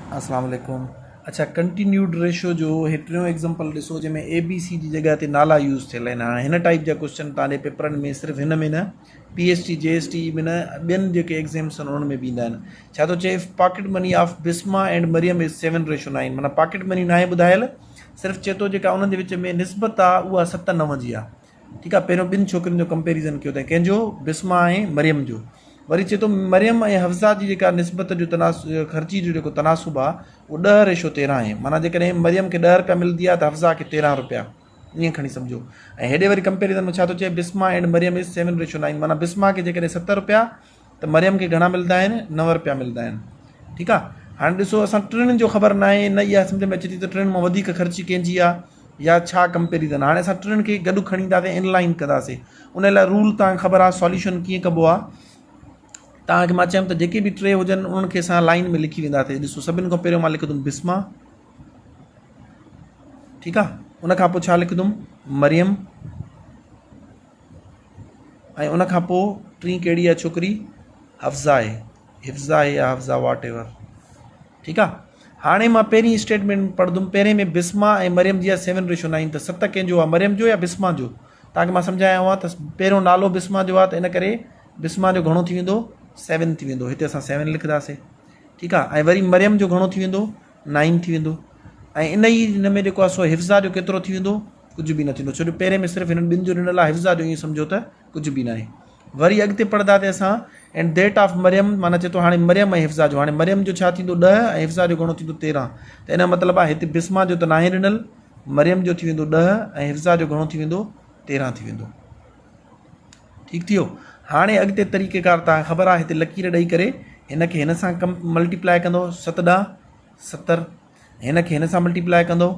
अस्सलाम वालेकुम। अच्छा, कंटिन्यूड रेशो जो हेतिरियों एग्ज़ाम्पल ॾिसो जंहिंमें ए बी सी जी जॻह ते नाला यूज़ थियल आहिनि। हाणे हिन टाइप जा क्वेश्चन तव्हांजे पेपरनि में सिर्फ़ु हिन में न PST JST में न ॿियनि जेके एग्ज़ाम्स आहिनि उन्हनि में बि ईंदा आहिनि। छा थो चए, pocket money of Bisma and Maryam is 7:9। माना पॉकेट मनी न आहे ॿुधायल, सिर्फ़ु चए थो जेका उन्हनि जे विच में निस्बत आहे उहा 7:9 जी आहे। ठीकु आहे, पहिरियों ॿिनि छोकिरियुनि जो कंपेरिज़न कयो अथई, कंहिंजो, बिस्मा ऐं मरियम जो। वरी चए थो मरियम ऐं हफ्ज़ा जी जेका निस्बत जो ख़र्ची जो जेको तनासुब आहे उहो 10:13 आहे। माना जेकॾहिं मरियम खे 10 रुपया मिलंदी आहे त हफ्ज़ा खे 13 रुपया, ईअं खणी सम्झो। ऐं हेॾे वरी कंपेरिज़न में छा थो चए, बिस्मा एंड मरियम इज़ 7:9। माना बिस्मा खे जेकॾहिं 7 रुपया त मरियम खे घणा मिलंदा आहिनि, 9 रुपया मिलंदा आहिनि। ठीकु आहे, हाणे ॾिसो असां टिनि जो ख़बर न आहे, न इहा सम्झ में अचे थी त टिनि मां वधीक ख़र्ची कंहिंजी आहे या छा कंपेरिज़न। हाणे असां टिनि खे गॾु खणी ईंदासीं, इनलाइन कंदासीं। उन लाइ रूल तव्हांखे ख़बर आहे, सॉल्यूशन कीअं कबो आहे। तव्हांखे मां चयमि त जेके बि टे हुजनि उन्हनि खे असां लाइन में लिखी वेंदासीं। ॾिसो, सभिनि खां पहिरियों मां लिखंदुमि बिस्मा, ठीकु आहे, उनखां पोइ छा लिखंदुमि, मरियम, ऐं उनखां पोइ टी कहिड़ी आहे छोकिरी, हफ्ज़ा आहे, हिफ्ज़ा आहे या हफ्ज़ा वाट एवर। ठीकु आहे, हाणे मां पहिरीं स्टेटमेंट पढ़ंदुमि। पहिरें में बिस्मा ऐं मरियम जी आहे 7:9, त 7 कंहिंजो आहे, मरियम जो या बिस्मा जो। तव्हांखे मां सम्झायो आहे त पहिरियों नालो बिस्मा जो आहे, त इन करे बिस्मा जो घणो थी वेंदो, 7 थी वेंदो। हिते असां 7 लिखंदासीं। ठीकु आहे, ऐं वरी मरियम जो घणो थी वेंदो, 9 थी वेंदो। ऐं इन ई हिन में जेको आहे सो हिफ्ज़ा जो केतिरो थी वेंदो, कुझु बि न थींदो, छो जो पहिरें में सिर्फ़ु हिननि ॿिनि जो ॾिनल आहे। हिफ्ज़ा जो ईअं सम्झो त कुझु बि न आहे। वरी अॻिते पढ़ंदासीं असां, एंड डेट ऑफ मरियम, माना चए थो हाणे मरियम ऐं हिफ्ज़ा जो। हाणे मरियम जो छा थींदो, 10, ऐं हिफ्ज़ा जो घणो थींदो, 13। त इन जो मतिलबु आहे हिते बिस्मा जो त न आहे ॾिनल, मरियम जो थी वेंदो 10 ऐं हिफ्ज़ा जो घणो थी वेंदो, 13 थी वेंदो। ठीकु थी वियो। हाणे अॻिते तरीक़ेकार तव्हांखे ख़बर आहे, हिते लकीर ॾेई करे हिन खे हिन सां मल्टीप्लाए कंदो, 7 ॾांहुं 70, हिन खे हिन सां मल्टीप्लाए कंदो,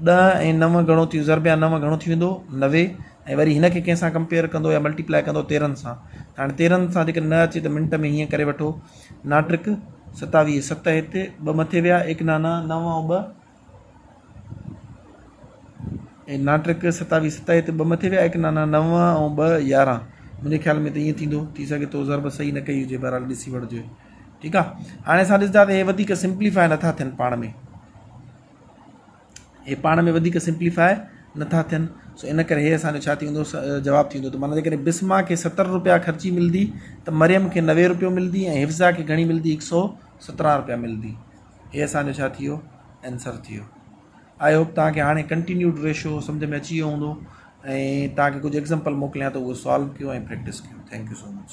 10 ऐं 9 घणो थी, ज़रबिया 9 घणो थी वेंदो, 90। ऐं वरी हिन खे कंहिंसां कंपेयर कंदो या मल्टीप्लाए कंदो, 13 सां। हाणे 13 सां जेकर न अचे त मिंट में हीअं करे वठो, नाट्रिक 27, 7 हिते, 2 मथे विया, 1 नाना 9 ऐं 2, ऐं नाट्रिक 27, 7 हिते 2 मथे विया, 1 नाना 9 ऐं 2 11। मुंहिंजे ख़्याल में त ईअं थींदो, थी सघे थो ज़रब सही न कई हुजे, बहरहाल ॾिसी वठिजे। ठीकु आहे, हाणे असां ॾिसंदा त हे वधीक सिंप्लीफाए नथा थियनि पाण में, हे पाण में वधीक सिंप्लीफाए नथा थियनि। सो इन करे हे असांजो छा थी वेंदो, जवाबु थी वेंदो। त माना जेकॾहिं बिस्मा खे 70 रुपया ख़र्ची मिलंदी त मरियम खे 90 रुपयो मिलंदी, ऐं हिफ्ज़ा खे घणी मिलंदी, 117 रुपया मिलंदी। हे असांजो छा थी वियो, आंसर थी वियो। आई होप तव्हांखे हाणे कंटिन्यूड रेशो सम्झ में अची वियो हूंदो, ऐं तव्हांखे कुझु एग्ज़ाम्पल मोकिलियां त उहो सॉल्व कयो ऐं प्रैक्टिस कयो। Thank you so much.